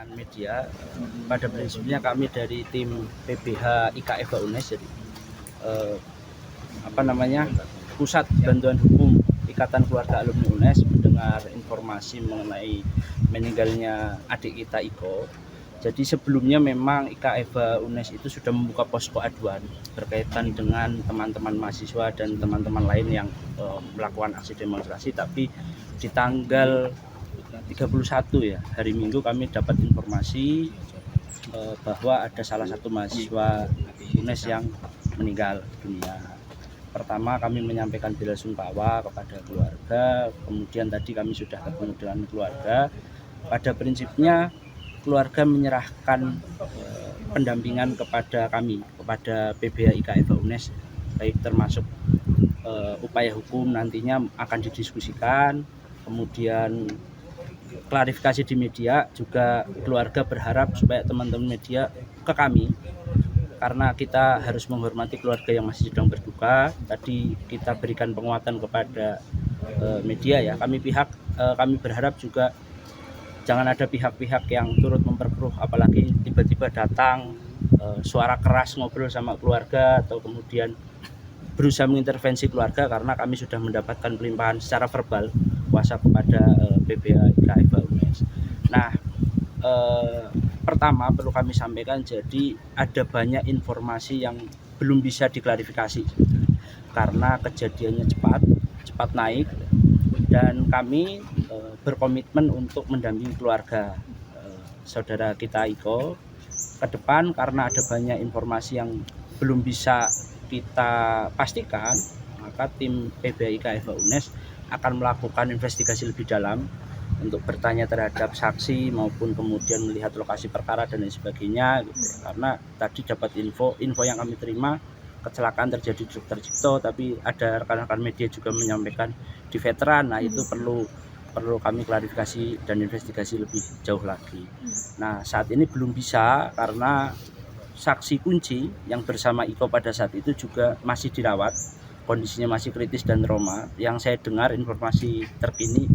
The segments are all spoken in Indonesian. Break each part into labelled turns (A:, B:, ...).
A: rekan media. Pada prinsipnya kami dari tim PBH IKFA UNES, jadi Pusat Bantuan Hukum Ikatan Keluarga Alumni UNES, mendengar informasi mengenai meninggalnya adik kita Iko. Jadi sebelumnya memang IKFA UNES itu sudah membuka posko aduan berkaitan dengan teman-teman mahasiswa dan teman-teman lain yang melakukan aksi demonstrasi, tapi di tanggal 31 ya, hari Minggu, kami dapat informasi bahwa ada salah satu mahasiswa UNES yang meninggal dunia. Pertama kami menyampaikan bela sungkawa kepada keluarga, kemudian tadi kami sudah ketemu dengan keluarga. Pada prinsipnya keluarga menyerahkan pendampingan kepada kami, kepada PBH IKFA UNES, baik termasuk upaya hukum nantinya akan didiskusikan, kemudian klarifikasi di media. Juga keluarga berharap supaya teman-teman media ke kami, karena kita harus menghormati keluarga yang masih sedang berduka. Tadi kita berikan penguatan kepada media ya. Kami berharap juga jangan ada pihak-pihak yang turut memperkeruh, apalagi tiba-tiba datang suara keras ngobrol sama keluarga atau kemudian berusaha mengintervensi keluarga, karena kami sudah mendapatkan pelimpahan secara verbal kuasa kepada PBH IKFA UNES. Nah, pertama perlu kami sampaikan, jadi ada banyak informasi yang belum bisa diklarifikasi karena kejadiannya cepat naik, dan kami berkomitmen untuk mendampingi keluarga saudara kita Iko ke depan, karena ada banyak informasi yang belum bisa kita pastikan. Maka tim PBH IKFA UNES akan melakukan investigasi lebih dalam untuk bertanya terhadap saksi maupun kemudian melihat lokasi perkara dan lain sebagainya gitu. Karena tadi dapat info yang kami terima, kecelakaan terjadi di Dr. Cipto, tapi ada rekan-rekan media juga menyampaikan di veteran. Nah, itu perlu kami klarifikasi dan investigasi lebih jauh lagi. Nah, saat ini belum bisa karena saksi kunci yang bersama Iko pada saat itu juga masih dirawat, kondisinya masih kritis dan trauma. Yang saya dengar informasi terkini,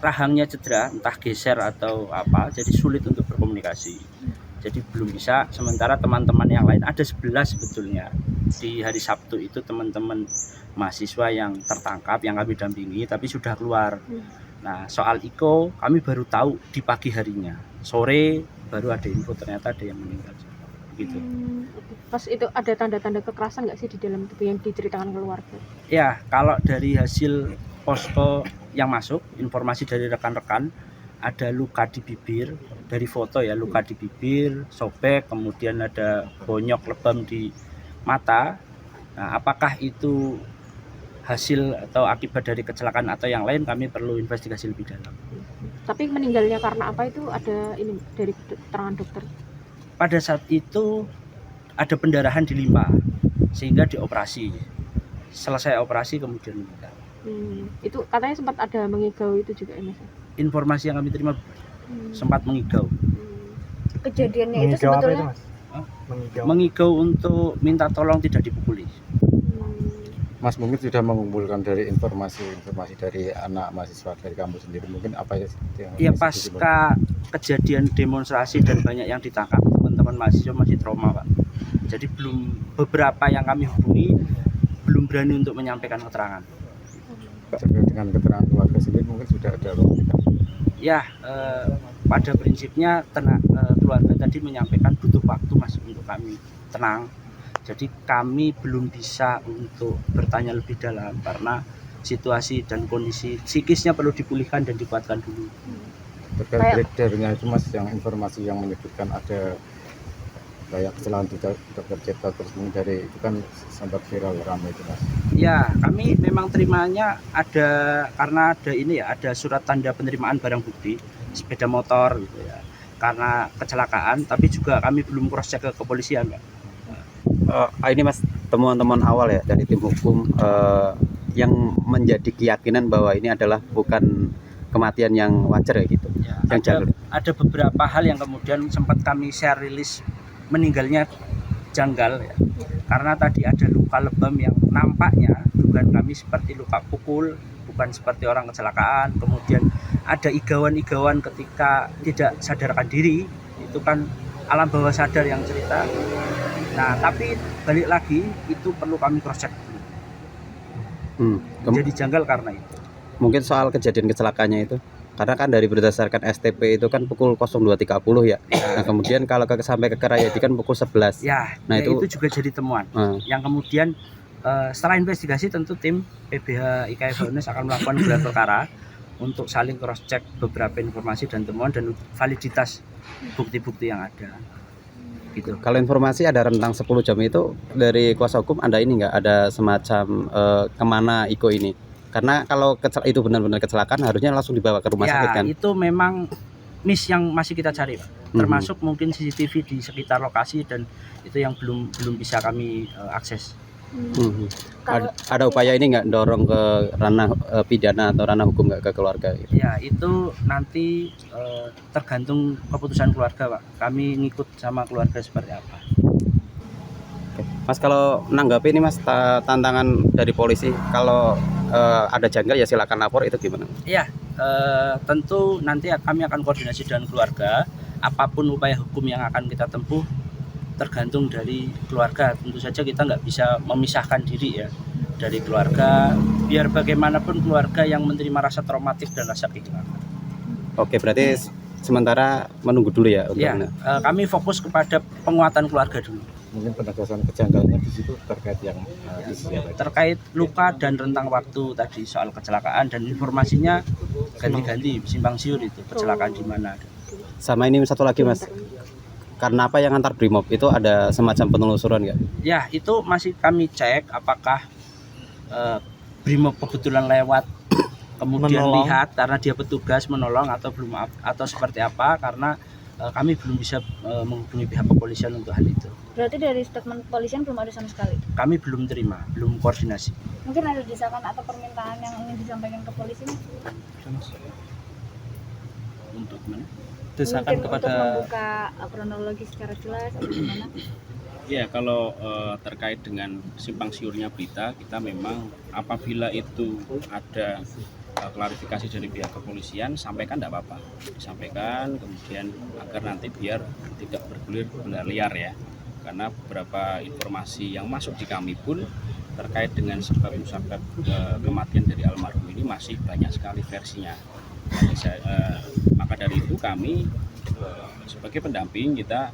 A: rahangnya cedera, entah geser atau apa, jadi sulit untuk berkomunikasi. Jadi belum bisa. Sementara teman-teman yang lain ada 11 sebetulnya. Di hari Sabtu itu teman-teman mahasiswa yang tertangkap yang kami dampingi tapi sudah keluar. Nah, soal Iko kami baru tahu di pagi harinya. Sore baru ada info ternyata ada yang meninggal. Gitu.
B: Pas itu ada tanda-tanda kekerasan nggak sih di dalam itu yang diceritakan keluarga?
A: Ya, kalau dari hasil posko yang masuk, informasi dari rekan-rekan, ada luka di bibir, dari foto ya, luka di bibir, sobek, kemudian ada bonyok lebam di mata. Nah, apakah itu hasil atau akibat dari kecelakaan atau yang lain, kami perlu investigasi lebih dalam.
B: Tapi meninggalnya karena apa itu ada ini dari keterangan dokter?
A: Pada saat itu ada pendarahan di limpa sehingga dioperasi. Selesai operasi kemudian meninggal.
B: Itu katanya sempat ada mengigau itu juga ya, Mas?
A: Informasi yang kami terima sempat mengigau.
B: Kejadiannya itu sebetulnya
A: mengigau untuk minta tolong tidak dipukuli.
C: Mas mungkin sudah mengumpulkan dari informasi dari anak mahasiswa dari kampus sendiri, mungkin apa yang
A: ya pasca kejadian demonstrasi dan banyak yang ditangkap, teman-teman mahasiswa masih trauma, Pak. Jadi beberapa yang kami hubungi belum berani untuk menyampaikan keterangan.
C: Dengan keterangan keluarga sendiri mungkin sudah ada komunikasi.
A: Ya, pada prinsipnya keluarga tadi menyampaikan butuh waktu Mas untuk kami tenang. Jadi kami belum bisa untuk bertanya lebih dalam karena situasi dan kondisi psikisnya perlu dipulihkan dan dikuatkan dulu.
C: Terkait beredarnya itu Mas, yang informasi yang menyebutkan ada kayak kesalahan Dr. Cipto terus dari itu kan sempat viral ramai itu Mas.
A: Ya, kami memang terimanya ada karena ada ini ya, ada surat tanda penerimaan barang bukti sepeda motor gitu ya. Karena kecelakaan, tapi juga kami belum cross check ke kepolisian, Pak.
D: Ini Mas, temuan-temuan awal ya dari tim hukum yang menjadi keyakinan bahwa ini adalah bukan kematian yang wajar ya gitu.
A: Ya, ada beberapa hal yang kemudian sempat kami share rilis meninggalnya janggal ya. Karena tadi ada luka lebam yang nampaknya dugaan kami seperti luka bukan seperti orang kecelakaan. Kemudian ada igawan-igawan ketika tidak sadarkan diri, itu kan alam bawah sadar yang cerita. Nah, tapi balik lagi itu perlu kami cross check dulu. Jadi janggal karena itu.
D: Mungkin soal kejadian kecelakaannya itu, karena kan dari berdasarkan STP itu kan pukul 02.30 ya. Nah, kemudian kalau sampai ke Kerayadi kan pukul 11.
A: Ya,
D: nah
A: itu juga jadi temuan. Yang kemudian setelah investigasi tentu tim PBH IKFA UNES akan melakukan gelar perkara untuk saling cross check beberapa informasi dan temuan dan validitas bukti-bukti yang ada. Gitu.
D: Kalau informasi ada rentang 10 jam itu dari kuasa hukum ada ini nggak, ada semacam kemana Iko ini? Karena kalau itu benar-benar kecelakaan harusnya langsung dibawa ke rumah sakit kan?
A: Itu memang miss yang masih kita cari, Pak. Termasuk mungkin CCTV di sekitar lokasi dan itu yang belum bisa kami akses. Ada upaya ini nggak dorong ke ranah pidana atau ranah hukum nggak ke keluarga? Gitu? Ya itu nanti tergantung keputusan keluarga, Pak. Kami ngikut sama keluarga seperti apa. Oke.
D: Mas, kalau menanggapi ini Mas, tantangan dari polisi kalau ada janggal ya silakan lapor, itu gimana?
A: Iya, tentu nanti kami akan koordinasi dengan keluarga. Apapun upaya hukum yang akan kita tempuh tergantung dari keluarga. Tentu saja kita nggak bisa memisahkan diri ya dari keluarga, biar bagaimanapun keluarga yang menerima rasa traumatik dan rasa kehilangan.
D: Oke, berarti sementara menunggu dulu ya untuk
A: kami fokus kepada penguatan keluarga dulu.
C: Mungkin penegasan kejanggalannya di situ terkait yang
A: terkait luka dan rentang waktu tadi soal kecelakaan, dan informasinya ganti-ganti, simpang siur itu kecelakaan di mana.
D: Sama ini satu lagi Mas, karena apa yang antar Brimob itu ada semacam penelusuran nggak? Ya,
A: itu masih kami cek apakah Brimob kebetulan lewat kemudian lihat karena dia petugas menolong atau belum, atau seperti apa, karena kami belum bisa menghubungi pihak kepolisian untuk hal itu.
E: Berarti dari statement kepolisian belum ada sama sekali?
A: Kami belum terima, belum koordinasi.
E: Mungkin ada desakan atau permintaan yang ingin disampaikan ke polisi?
A: Untuk mana?
E: Desakan kepada untuk membuka kronologi secara jelas atau gimana?
F: Ya, kalau terkait dengan simpang siurnya berita, kita memang apabila itu ada klarifikasi dari pihak kepolisian, sampaikan tidak apa-apa, disampaikan kemudian agar nanti biar tidak bergulir benar liar ya, karena beberapa informasi yang masuk di kami pun terkait dengan sebab musabab kematian dari almarhum ini masih banyak sekali versinya. Maka dari itu kami sebagai pendamping kita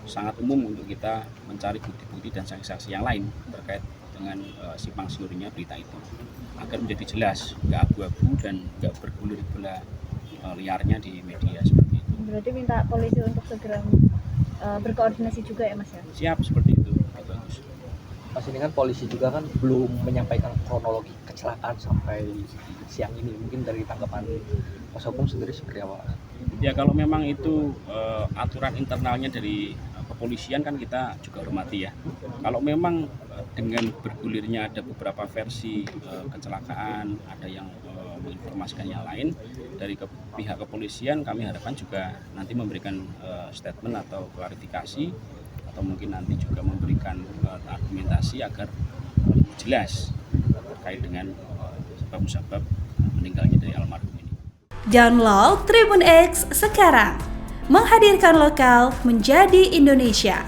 F: sangat umum untuk kita mencari bukti-bukti dan saksi-saksi yang lain terkait dengan simpang siurnya berita itu, agar menjadi jelas, nggak abu-abu dan nggak bergulir bola liarnya di media seperti itu.
E: Berarti minta polisi untuk segera berkoordinasi juga ya Mas ya?
F: Siap, seperti itu. Bagus.
G: Mas, ini kan polisi juga kan belum menyampaikan kronologi kecelakaan sampai siang ini. Mungkin dari tanggapan Mas Hukum sendiri seperti apa?
F: Ya, kalau memang itu aturan internalnya dari kepolisian kan kita juga hormati ya. Kalau memang dengan bergulirnya ada beberapa versi kecelakaan, ada yang menginformasikan yang lain dari pihak kepolisian, kami harapkan juga nanti memberikan statement atau klarifikasi, atau mungkin nanti juga memberikan argumentasi agar jelas terkait dengan sebab-musabab meninggalnya dari almarhum ini.
H: Download Tribun X sekarang, menghadirkan lokal menjadi Indonesia.